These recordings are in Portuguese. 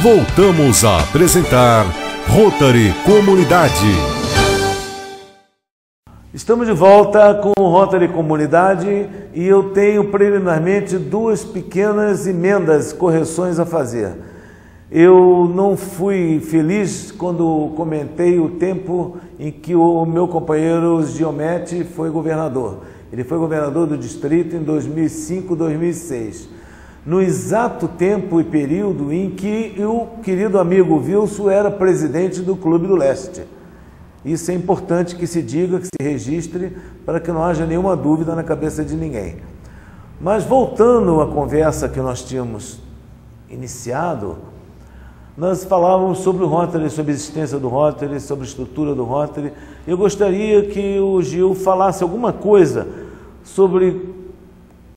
Voltamos a apresentar Rotary Comunidade. Estamos de volta com o Rotary Comunidade e eu tenho preliminarmente duas pequenas emendas, correções a fazer. Eu não fui feliz quando comentei o tempo em que o meu companheiro Giometti foi governador. Ele foi governador do distrito em 2005, 2006. No exato tempo e período em que o querido amigo Wilson era presidente do Clube do Leste. Isso é importante que se diga, que se registre, para que não haja nenhuma dúvida na cabeça de ninguém. Mas voltando à conversa que nós tínhamos iniciado, nós falávamos sobre o Rotary, sobre a existência do Rotary, sobre a estrutura do Rotary. Eu gostaria que o Gil falasse alguma coisa sobre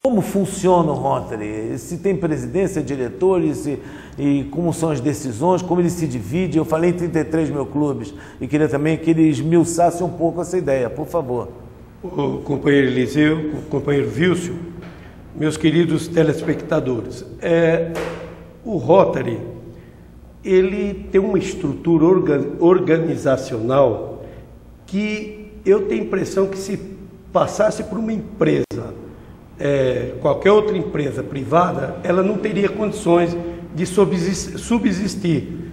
como funciona o Rotary, se tem presidência, diretores e como são as decisões, como ele se divide. Eu falei em 33 mil clubes e queria também que ele esmiuçasse um pouco essa ideia, por favor. O companheiro Eliseu, o companheiro Wilson, meus queridos telespectadores, o Rotary, ele tem uma estrutura organizacional que eu tenho a impressão que se passasse por uma empresa, qualquer outra empresa privada, ela não teria condições de subsistir,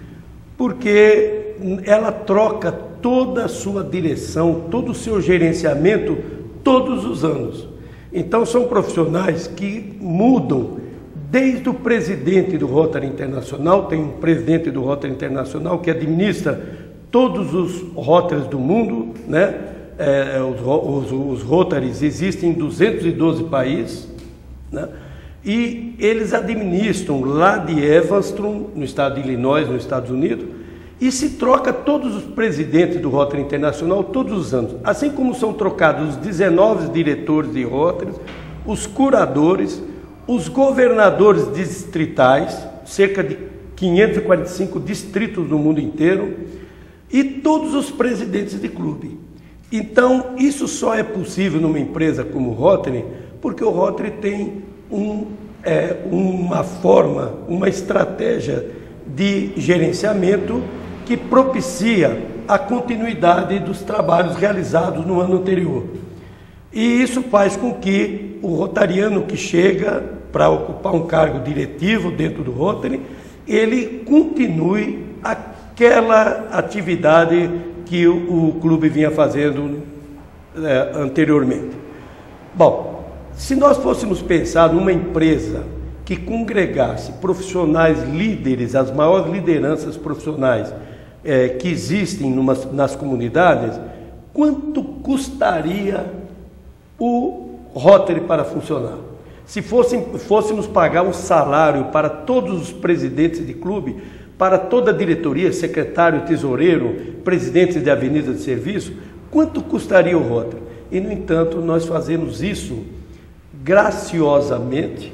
porque ela troca toda a sua direção, todo o seu gerenciamento todos os anos. Então são profissionais que mudam desde o presidente do Rotary Internacional. Tem um presidente do Rotary Internacional que administra todos os Rotarys do mundo, né? Os Rotarys existem em 212 países, né? E eles administram lá de Evanston, no estado de Illinois, nos Estados Unidos, e se troca todos os presidentes do Rotary Internacional todos os anos, assim como são trocados os 19 diretores de Rotarys, os curadores, os governadores distritais, cerca de 545 distritos no mundo inteiro, e todos os presidentes de clube. Então, isso só é possível numa empresa como o Rotary, porque o Rotary tem uma forma, uma estratégia de gerenciamento que propicia a continuidade dos trabalhos realizados no ano anterior. E isso faz com que o rotariano que chega para ocupar um cargo diretivo dentro do Rotary, ele continue aquela atividade que o clube vinha fazendo anteriormente. Bom, se nós fôssemos pensar numa empresa que congregasse profissionais líderes, as maiores lideranças profissionais que existem nas comunidades, quanto custaria o Rotary para funcionar? Se fôssemos pagar um salário para todos os presidentes de clube, para toda a diretoria, secretário, tesoureiro, presidentes de avenida de serviço, quanto custaria o Rotary? E, no entanto, nós fazemos isso graciosamente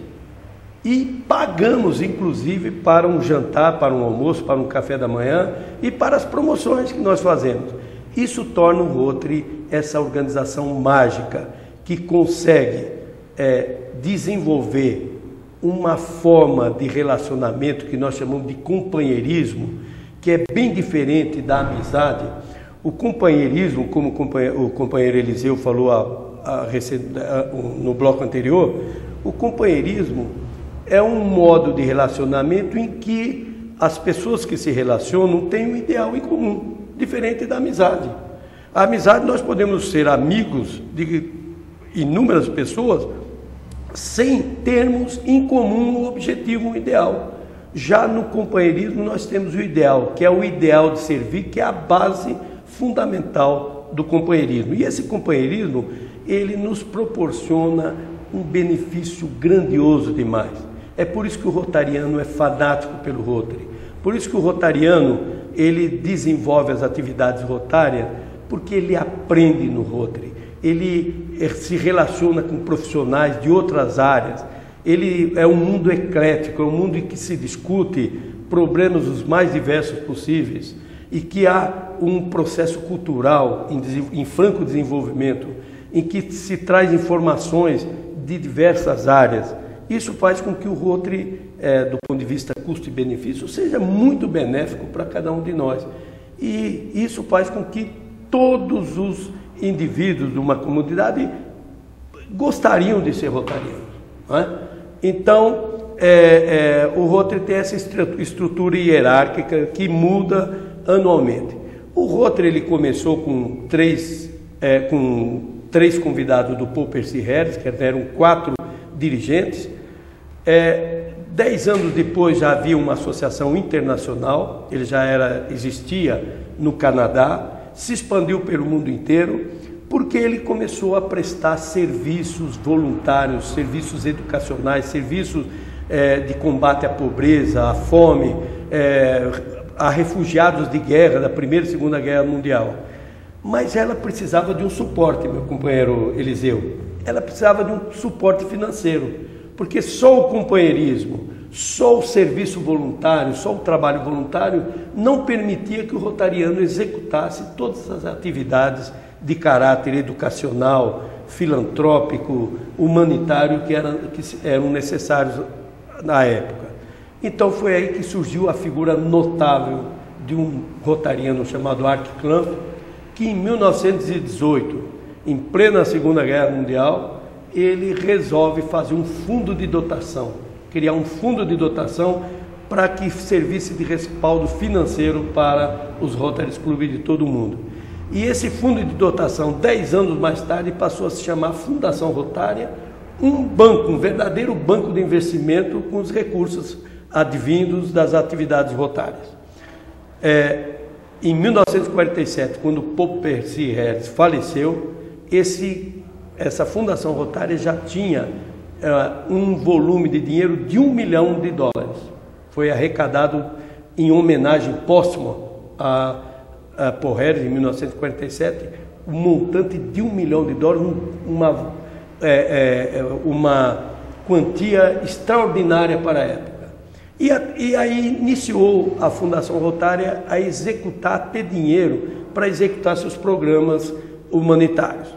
e pagamos, inclusive, para um jantar, para um almoço, para um café da manhã e para as promoções que nós fazemos. Isso torna o Rotary essa organização mágica que consegue desenvolver uma forma de relacionamento que nós chamamos de companheirismo, que é bem diferente da amizade. O companheirismo, como o companheiro Eliseu falou no bloco anterior, o companheirismo é um modo de relacionamento em que as pessoas que se relacionam têm um ideal em comum, diferente da amizade. A amizade, nós podemos ser amigos de inúmeras pessoas sem termos em comum um objetivo, um ideal. Já no companheirismo nós temos o ideal, que é o ideal de servir, que é a base fundamental do companheirismo. E esse companheirismo, ele nos proporciona um benefício grandioso demais. É por isso que o rotariano é fanático pelo Rotary. Por isso que o rotariano, ele desenvolve as atividades rotárias, porque ele aprende no Rotary. Ele se relaciona com profissionais de outras áreas. Ele é um mundo eclético, é um mundo em que se discute problemas os mais diversos possíveis e que há um processo cultural em franco desenvolvimento, em que se traz informações de diversas áreas Isso faz com que o Rotary, do ponto de vista custo e benefício, seja muito benéfico para cada um de nós. E isso faz com que todos os indivíduos de uma comunidade gostariam de ser rotarianos, não é? Então, o Rotary tem essa estrutura hierárquica que muda anualmente. O Rotary ele começou com três convidados do Paul Percy Harris, que eram 4 dirigentes. 10 anos depois já havia uma associação internacional, ele existia no Canadá, se expandiu pelo mundo inteiro, porque ele começou a prestar serviços voluntários, serviços educacionais, serviços de combate à pobreza, à fome, a refugiados de guerra, da Primeira e Segunda Guerra Mundial. Mas ela precisava de um suporte, meu companheiro Eliseu. Ela precisava de um suporte financeiro, porque só o companheirismo, só o serviço voluntário, só o trabalho voluntário não permitia que o rotariano executasse todas as atividades de caráter educacional, filantrópico, humanitário que eram necessários na época. Então foi aí que surgiu a figura notável de um rotariano chamado Art Clamp, que em 1918, em plena Segunda Guerra Mundial, ele resolve fazer um fundo de dotação, criar um fundo de dotação para que servisse de respaldo financeiro para os Rotary Clubs de todo o mundo. E esse fundo de dotação, 10 anos mais tarde, passou a se chamar Fundação Rotária, um banco, um verdadeiro banco de investimento com os recursos advindos das atividades rotárias. Em 1947, quando Paul Percy Harris faleceu, essa Fundação Rotária já tinha um volume de dinheiro de $1 milhão. Foi arrecadado em homenagem póstuma a Paul Harris, em 1947, um montante de $1 milhão, uma quantia extraordinária para a época. E aí iniciou a Fundação Rotária a executar, a ter dinheiro para executar seus programas humanitários.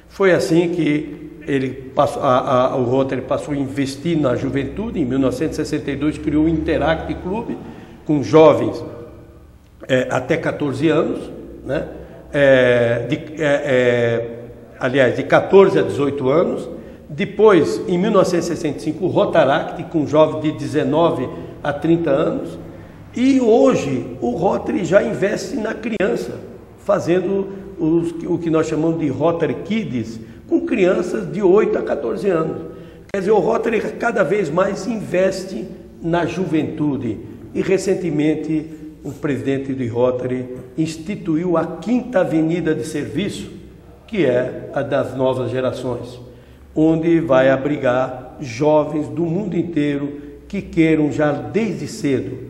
Foi assim que o Rotary passou a investir na juventude. Em 1962 criou o Interact Club, com jovens até 14 anos, né? De 14 a 18 anos. Depois, em 1965, o Rotaract, com jovens de 19 a 30 anos. E hoje, o Rotary já investe na criança, fazendo o que nós chamamos de Rotary Kids, com crianças de 8 a 14 anos. Quer dizer, o Rotary cada vez mais investe na juventude. E, recentemente, o presidente do Rotary instituiu a 5ª Avenida de Serviço, que é a das novas gerações, onde vai abrigar jovens do mundo inteiro que queiram já desde cedo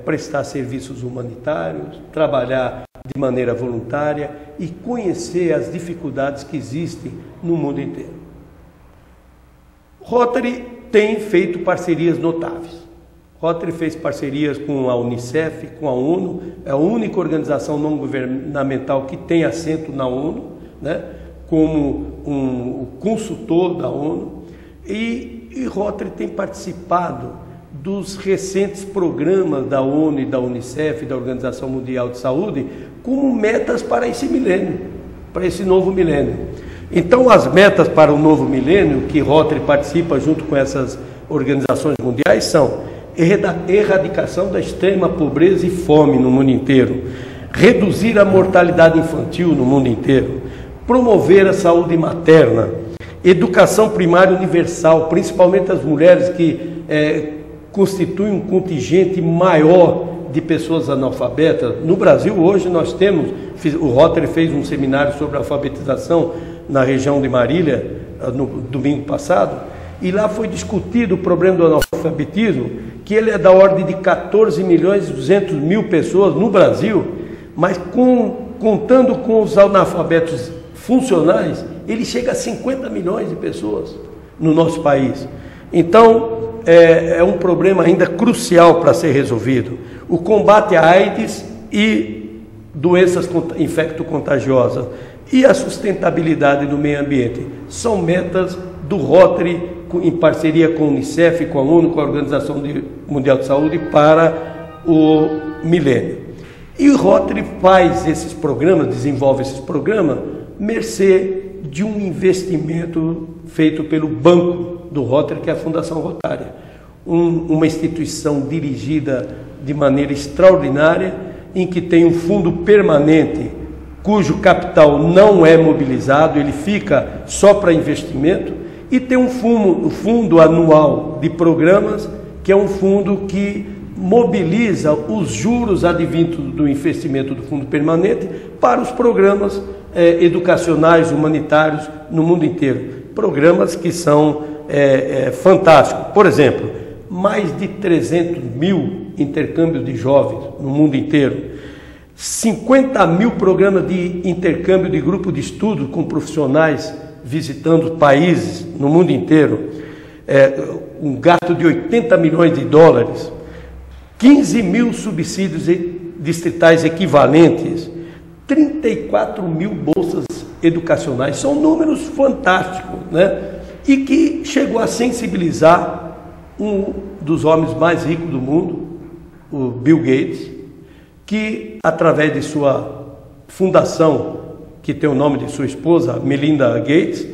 prestar serviços humanitários, trabalhar de maneira voluntária e conhecer as dificuldades que existem no mundo inteiro. Rotary tem feito parcerias notáveis. Rotary fez parcerias com a Unicef, com a ONU, é a única organização não governamental que tem assento na ONU, né, como o consultor da ONU, e Rotary tem participado dos recentes programas da ONU e da Unicef, da Organização Mundial de Saúde, como metas para esse milênio, para esse novo milênio. Então, as metas para o novo milênio, que Rotary participa junto com essas organizações mundiais, são erradicação da extrema pobreza e fome no mundo inteiro, reduzir a mortalidade infantil no mundo inteiro, promover a saúde materna, educação primária universal, principalmente as mulheres que constituem um contingente maior de pessoas analfabetas. No Brasil, hoje, nós temos, o Rotary fez um seminário sobre alfabetização na região de Marília, no domingo passado, e lá foi discutido o problema do analfabetismo, que ele é da ordem de 14.200.000 pessoas no Brasil, mas contando com os analfabetos funcionais, ele chega a 50 milhões de pessoas no nosso país. Então, é um problema ainda crucial para ser resolvido. O combate à AIDS e doenças infecto-contagiosas e a sustentabilidade do meio ambiente são metas do Rotary em parceria com a Unicef, com a ONU, com a Organização Mundial de Saúde, para o milênio. E o Rotary faz esses programas, desenvolve esses programas, mercê de um investimento feito pelo banco do Rotary, que é a Fundação Rotária. Uma instituição dirigida de maneira extraordinária, em que tem um fundo permanente, cujo capital não é mobilizado, ele fica só para investimento, e tem um fundo anual de programas, que é um fundo que mobiliza os juros advindos do investimento do fundo permanente para os programas educacionais, humanitários no mundo inteiro. Programas que são fantásticos. Por exemplo, mais de 300 mil intercâmbios de jovens no mundo inteiro, 50 mil programas de intercâmbio de grupo de estudo com profissionais visitando países no mundo inteiro, um gasto de 80 milhões de dólares, 15 mil subsídios distritais equivalentes, 34 mil bolsas educacionais. São números fantásticos, né? E que chegou a sensibilizar um dos homens mais ricos do mundo, o Bill Gates, que através de sua fundação, que tem o nome de sua esposa, Melinda Gates,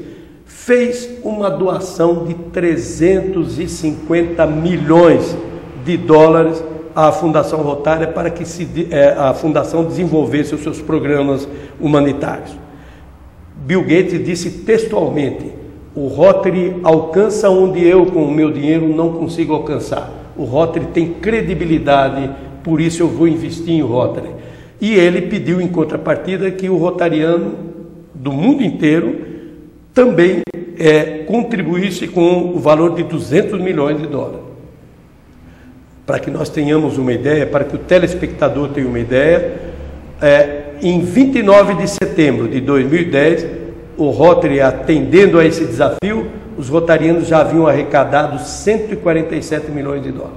fez uma doação de 350 milhões de dólares à Fundação Rotária para que a Fundação desenvolvesse os seus programas humanitários. Bill Gates disse textualmente: o Rotary alcança onde eu, com o meu dinheiro, não consigo alcançar. O Rotary tem credibilidade, por isso eu vou investir em Rotary. E ele pediu em contrapartida que o rotariano do mundo inteiro também contribuísse com o valor de 200 milhões de dólares. Para que nós tenhamos uma ideia, para que o telespectador tenha uma ideia, em 29 de setembro de 2010, o Rotary, atendendo a esse desafio, os rotarianos já haviam arrecadado 147 milhões de dólares,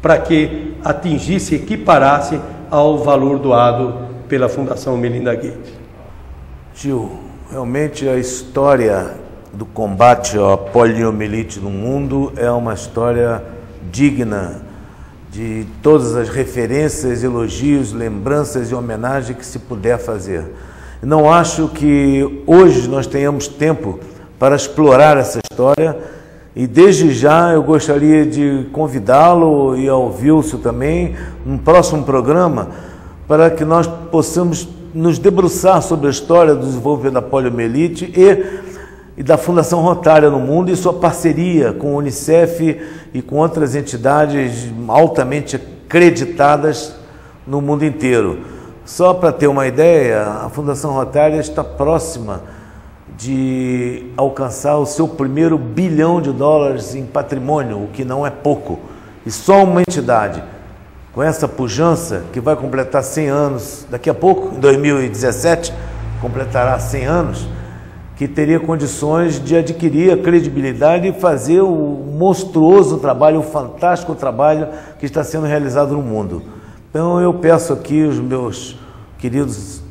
para que atingisse, equiparasse ao valor doado pela Fundação Melinda Gates. Gil, realmente a história do combate à poliomielite no mundo é uma história digna de todas as referências, elogios, lembranças e homenagem que se puder fazer. Não acho que hoje nós tenhamos tempo para explorar essa história, e desde já eu gostaria de convidá-lo e ao Wilson também, num próximo programa, para que nós possamos nos debruçar sobre a história do desenvolvimento da poliomielite e da Fundação Rotária no mundo e sua parceria com a Unicef e com outras entidades altamente acreditadas no mundo inteiro. Só para ter uma ideia, a Fundação Rotária está próxima de alcançar o seu primeiro $1 bilhão em patrimônio, o que não é pouco. E só uma entidade com essa pujança, que vai completar 100 anos, daqui a pouco, em 2017, completará 100 anos, que teria condições de adquirir a credibilidade e fazer o monstruoso trabalho, o fantástico trabalho que está sendo realizado no mundo. Então eu peço aqui aos meus queridos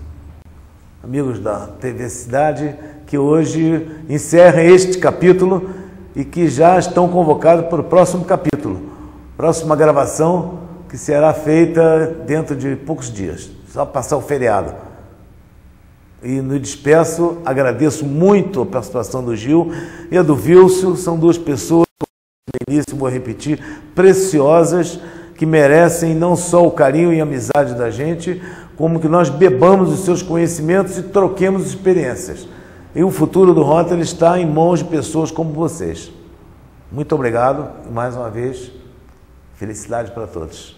amigos da TV Cidade que hoje encerrem este capítulo e que já estão convocados para o próximo capítulo, próxima gravação que será feita dentro de poucos dias, só passar o feriado. E me despeço, agradeço muito a participação do Gil e a do Wilson, são duas pessoas, no início vou repetir, preciosas, que merecem não só o carinho e a amizade da gente, como que nós bebamos os seus conhecimentos e troquemos experiências. E o futuro do Rotary está em mãos de pessoas como vocês. Muito obrigado e mais uma vez, felicidade para todos.